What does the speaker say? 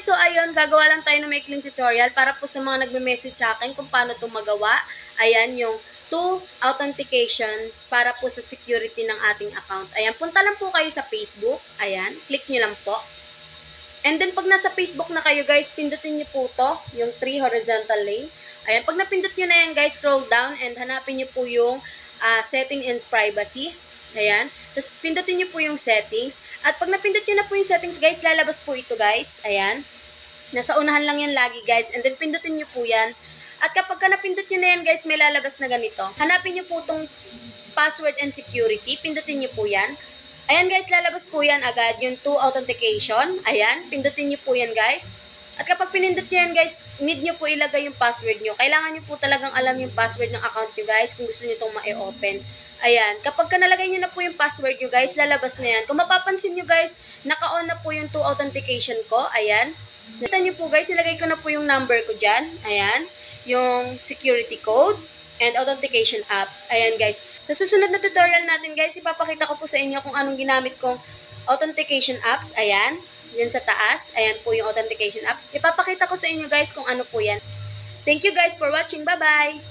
guys, so ayun, gagawa lang tayo ng maikling tutorial para po sa mga nagme-message sa akin kung paano ito magawa. Ayan, yung 2 authentications para po sa security ng ating account. Ayan, punta lang po kayo sa Facebook. Ayan, click nyo lang po. And then, pag nasa Facebook na kayo, guys, pindutin nyo po to, yung 3 horizontal lane. Ayan, pag napindot nyo na yan, guys, scroll down and hanapin nyo po yung setting and privacy. Ayan. Tapos, pindutin nyo po yung settings. At pag napindot nyo na po yung settings, guys, lalabas po ito, guys. Ayan. Nasa unahan lang yan lagi, guys. And then, pindutin nyo po yan. At kapag napindot nyo na yan, guys, may lalabas na ganito. Hanapin nyo po itong password and security. Pindutin nyo po yan. Ayan, guys, lalabas po yan agad. Yung 2 authentication. Ayan. Pindutin nyo po yan, guys. At kapag pinindot nyo yan, guys, need nyo po ilagay yung password nyo. Kailangan nyo po talagang alam yung password ng account nyo, guys, kung gusto nyo itong ma-open. Ayan. Kapag nalagay nyo na po yung password nyo, guys, lalabas na yan. Kung mapapansin nyo, guys, naka-on na po yung 2 authentication ko. Ayan. Nakita nyo po, guys, ilagay ko na po yung number ko dyan. Ayan. Yung security code and authentication apps. Ayan, guys. Sa susunod na tutorial natin, guys, ipapakita ko po sa inyo kung anong ginamit kong authentication apps. Ayan. Diyan sa taas. Ayan po yung authentication apps. Ipapakita ko sa inyo, guys, kung ano po yan. Thank you, guys, for watching. Bye-bye!